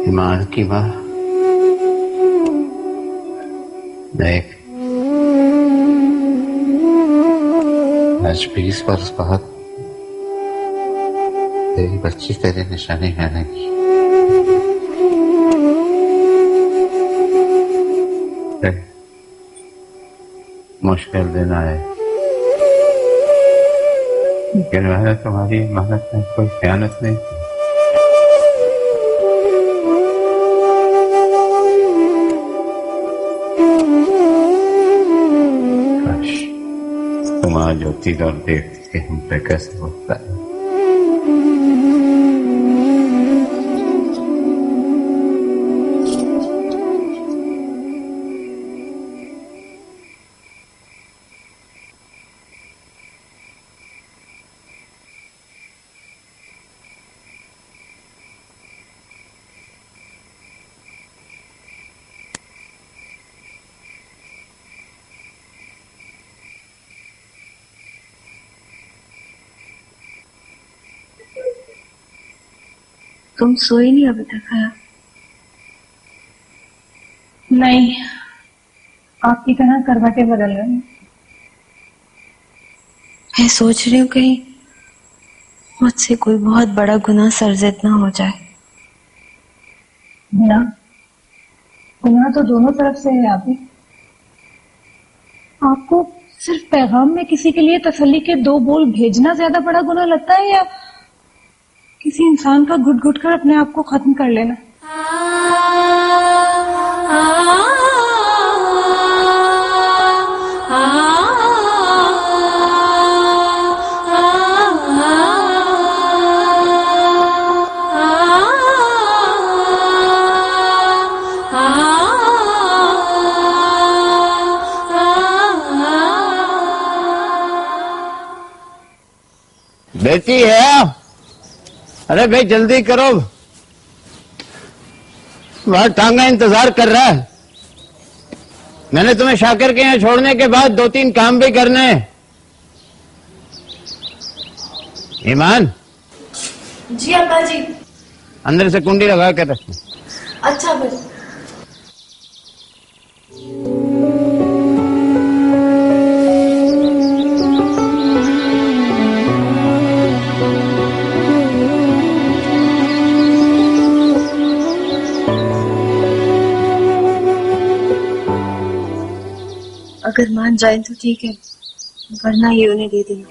ईमान की माँ देख, आज 20 वर्ष बाद तेरी बच्ची तेरे निशाने में आएगी। मुश्किल दिन आए, लेकिन मैंने तुम्हारी इमानत में कोई खयानत नहीं की। तुम आज होती और देखती कि हम पे कैसे होता है। तुम सोई नहीं अभी तक है? नहीं, आपकी तरह करवटें बदल रही हूँ। मैं सोच रही हूँ कहीं मुझसे कोई बहुत बड़ा गुनाह सरजद ना हो जाए। गुनाह गुनाह तो दोनों तरफ से है। आपको सिर्फ पैगाम में किसी के लिए तसल्ली के 2 बोल भेजना ज्यादा बड़ा गुनाह लगता है, या किसी इंसान का घुट घुट कर अपने आप को खत्म कर लेना? बेटी है, अरे भाई जल्दी करो, वहां टांगा इंतजार कर रहा है। मैंने तुम्हें शाकिर के यहाँ छोड़ने के बाद 2-3 काम भी करने हैं। ईमान। जी अब्बा जी। अंदर से कुंडी लगा कर रखना। अच्छा भाई। अगर मान जाए तो ठीक है, वरना ये उन्हें दे देना।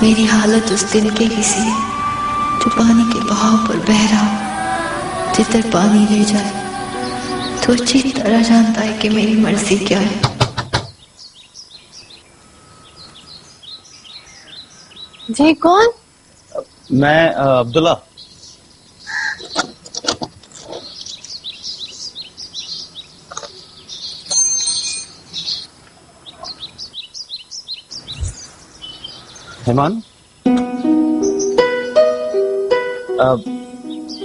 मेरी हालत उस दिल के किसी है जो पानी के बहाव पर बह रहा हो। जिधर पानी ले जाए तो अच्छी तरह जानता है कि मेरी मर्जी क्या है। जी कौन? मैं अब्दुल्ला। हेमान,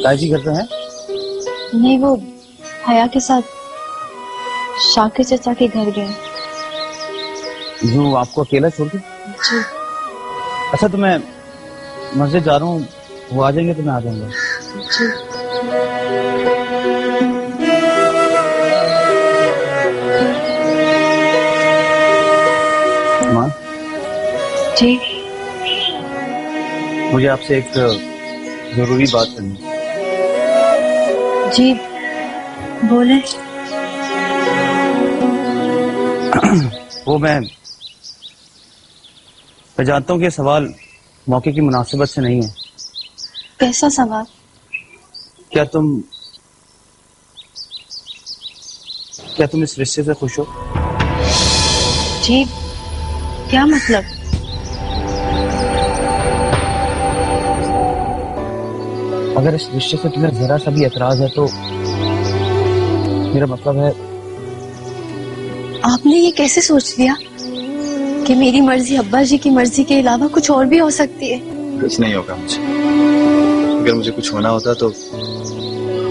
ताजी घर पे हैं? नहीं, वो हया के साथ शाकिर चाचा के घर गए। यूँ आपको अकेला छोड़ के? जी। अच्छा, तो मैं मस्जिद जा रहा हूँ, वो आ जाएंगे तो मैं आ जाऊंगा। जी। माँ जी, मुझे आपसे एक जरूरी बात करनी है। जी बोले। वो मैं जानता हूँ कि ये सवाल मौके की मुनासिबत से नहीं है। कैसा सवाल? क्या तुम इस रिश्ते से खुश हो? जी, क्या मतलब? अगर इस रिश्ते से तुम्हें जरा सा भी एतराज है तो मेरा मतलब है। आपने ये कैसे सोच लिया कि मेरी मर्जी अब्बा जी की मर्जी के अलावा कुछ और भी हो सकती है? कुछ नहीं होगा मुझे। अगर मुझे कुछ होना होता तो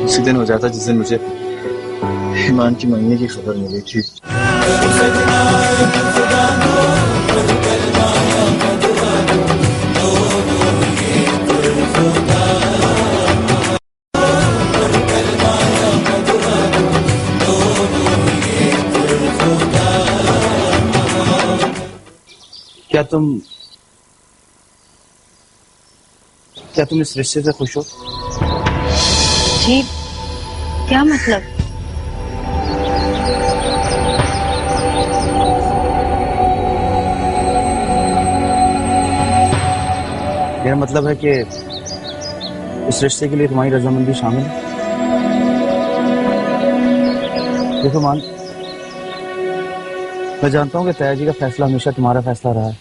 उसी दिन हो जाता जिस दिन मुझे ईमान की मंगनी की खबर मिली थी। क्या तुम इस रिश्ते से खुश हो? जी, क्या मतलब? मेरा मतलब है कि इस रिश्ते के लिए तुम्हारी रजामंदी शामिल है। देखो मान, मैं जानता हूँ कि तैया जी का फैसला हमेशा तुम्हारा फैसला रहा है,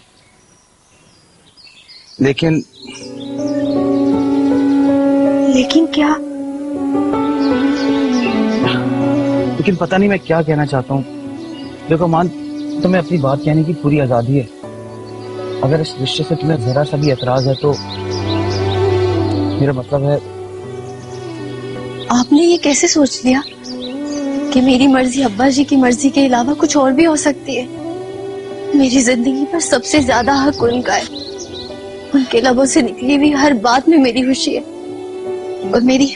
लेकिन क्या? लेकिन पता नहीं मैं क्या कहना चाहता हूँ। देखो मान, तुम्हें अपनी बात कहने की पूरी आजादी है। अगर इस रिश्ते से तुम्हें जरा सा भी एतराज है तो मेरा मतलब है। आपने ये कैसे सोच लिया कि मेरी मर्जी अब्बा जी की मर्जी के अलावा कुछ और भी हो सकती है? मेरी जिंदगी पर सबसे ज्यादा हक उनका है। उनके लबों से निकली हुई हर बात में मेरी खुशी है। और मेरी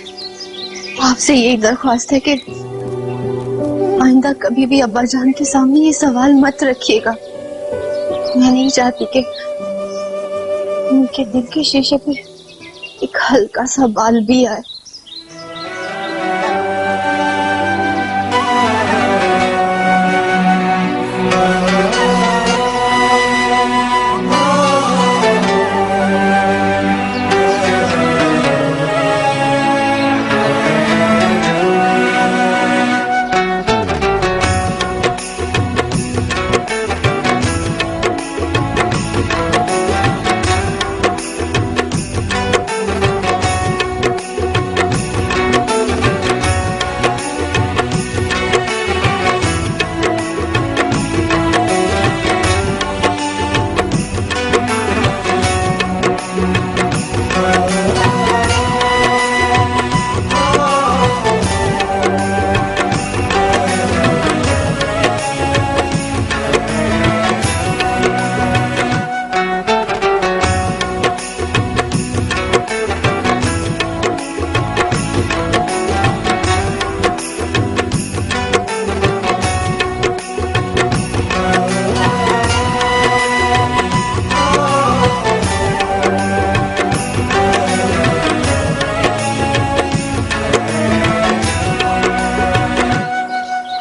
आपसे यही दरख्वास्त है कि आइंदा कभी भी अब्बा जान के सामने ये सवाल मत रखिएगा। मैं नहीं चाहती कि उनके दिल के शीशे पे एक हल्का सा बाल भी आए।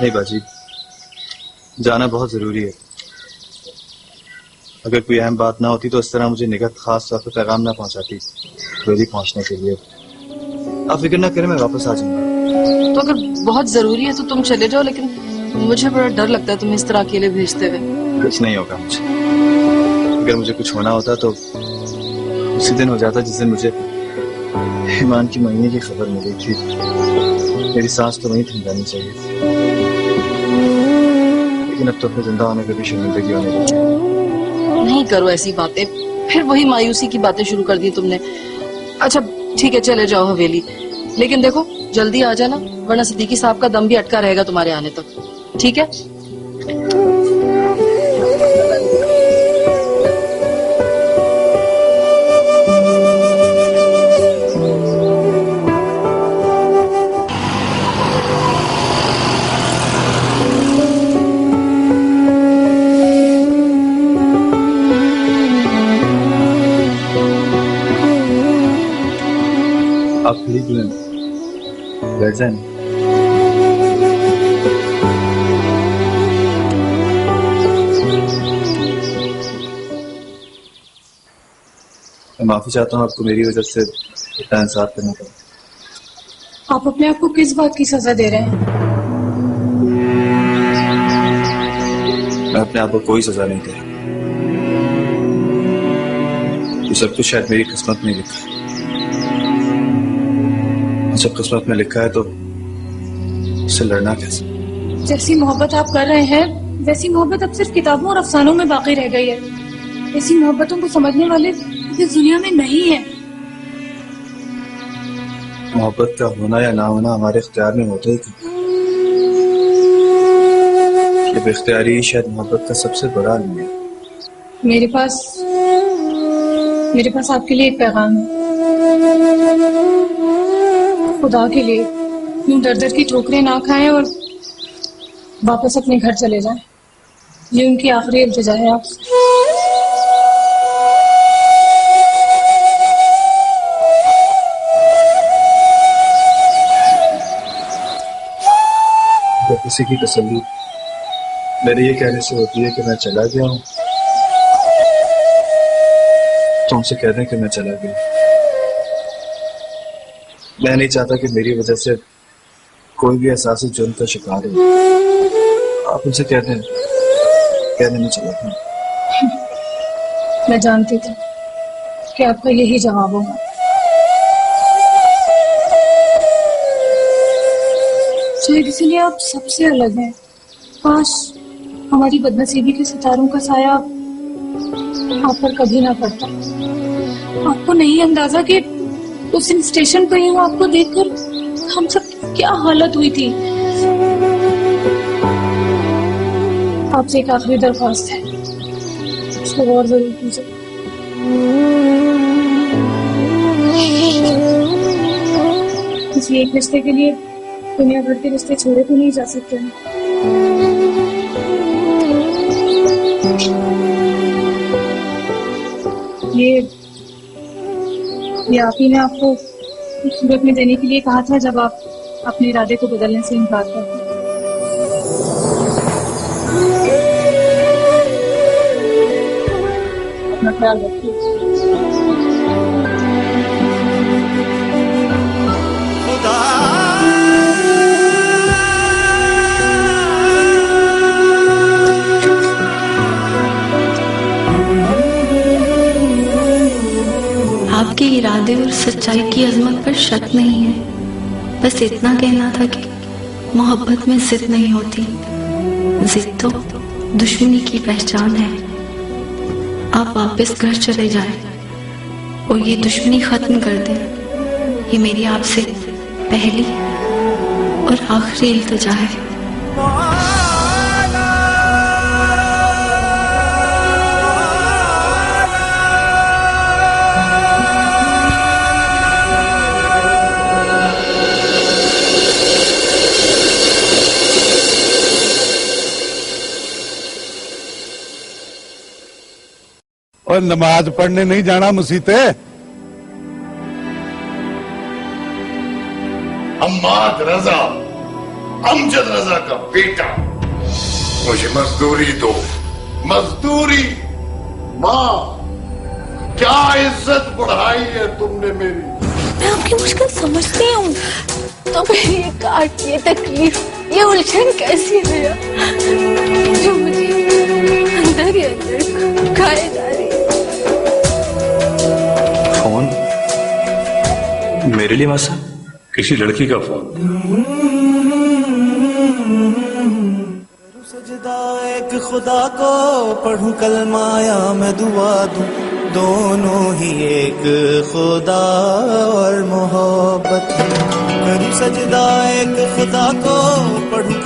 नहीं बाजी, जाना बहुत जरूरी है। अगर कोई अहम बात ना होती तो इस तरह मुझे निगहत खास तौर पर पैगाम ना पहुंचाती वेली पहुंचने के लिए। आप फिक्र ना करें, मैं वापस आ जाऊंगा। तो अगर बहुत जरूरी है तो तुम चले जाओ, लेकिन मुझे बड़ा डर लगता है तुम्हें इस तरह अकेले भेजते हुए। कुछ नहीं होगा मुझे। अगर मुझे कुछ होना होता तो उसी दिन हो जाता जिस दिन मुझे ईमान की मंगनी की खबर मिली थी। मेरी सांस तो वहीं थम जानी चाहिए, लेकिन अब तो अपने जिंदा होने पर भी शर्मिंदगी होने लगी। नहीं करो ऐसी बातें, फिर वही मायूसी की बातें शुरू कर दी तुमने। अच्छा ठीक है, चले जाओ हवेली, लेकिन देखो जल्दी आ जाना, वरना सिद्दीकी साहब का दम भी अटका रहेगा तुम्हारे आने तक। ठीक है? आप खड़ी क्यों हैं? बैठ जाए। मैं माफी चाहता हूँ, आपको मेरी वजह से इतना इंसाफ करना पड़ा। आप अपने आप को किस बात की सजा दे रहे हैं? मैं अपने आप को कोई सजा नहीं दे रहा। ये सब कुछ शायद मेरी किस्मत में लिखा है। जब किस्मत में लिखा है तो उससे लड़ना कैसे? जैसी मोहब्बत आप कर रहे हैं वैसी मोहब्बत अब सिर्फ किताबों और अफसानों में बाकी रह गई है। ऐसी मोहब्बतों को समझने वाले इस दुनिया में नहीं है। मोहब्बत का होना या ना होना हमारे इख्तियार में होता ही क्यों? ये बेख्तियारी शायद मोहब्बत का सबसे बड़ा अलम है। मेरे पास आपके लिए एक पैगाम है। खुदा के लिए यूं दर दर की ठोकरें ना खाएं और वापस अपने घर चले जाएं। ये उनकी आखिरी इल्तिजा है आपसे। तो किसी की तसल्ली मेरे ये कहने से होती है कि मैं चला गया हूँ, तो उनसे कह दें कि मैं चला गया। मैं नहीं चाहता कि मेरी वजह से कोई भी एहसास जुर्म का शिकार हो। आप उनसे कह दें मैं चला गया। मैं जानती थी कि आपका यही जवाब होगा। शायद इसीलिए आप सबसे अलग हैं। काश हमारी बदनसीबी के सितारों का साया आप पर कभी ना पड़ता। आपको नहीं अंदाजा कि उस दिन स्टेशन पर यूं आपको देखकर हम सब क्या हालत हुई थी। आपसे एक आखिरी दरख्वास्त है, उसको गौर जरूर कीजिए। किसी एक रिश्ते के लिए दुनिया भर के रिश्ते छोड़े तो नहीं जा सकते हैं। ये आप ही ने आपको सूरत में देने के लिए कहा था जब आप अपने इरादे को बदलने से इनकार करते। अपना ख्याल रखिए। आपके इरादे और सच्चाई की अजमत पर शक नहीं है। बस इतना कहना था कि मोहब्बत में जिद नहीं होती। जिद तो दुश्मनी की पहचान है। आप वापस घर चले जाएं और ये दुश्मनी खत्म कर दें। ये मेरी आपसे पहली और आखिरी इल्तिजा है। और नमाज पढ़ने नहीं जाना मसीते? अम्माद रजा, अमजद रजा का बेटा, मुझे मजदूरी दो, मजदूरी। माँ, क्या इज्जत बढ़ाई है तुमने मेरी। मैं आपकी मुश्किल समझती हूँ, तो मेरी ये काट, ये तकलीफ, ये उलझन कैसी है जो मुझे अंदर ही अंदर खाए जा रही है। फोन मेरे लिए मासा? किसी लड़की का फोन। सजदा एक खुदा को पढ़ूं कलमा या मैं दुआ दूं, दोनों ही एक खुदा और मोहब्बत। करूं सजदा एक खुदा को पढ़ूं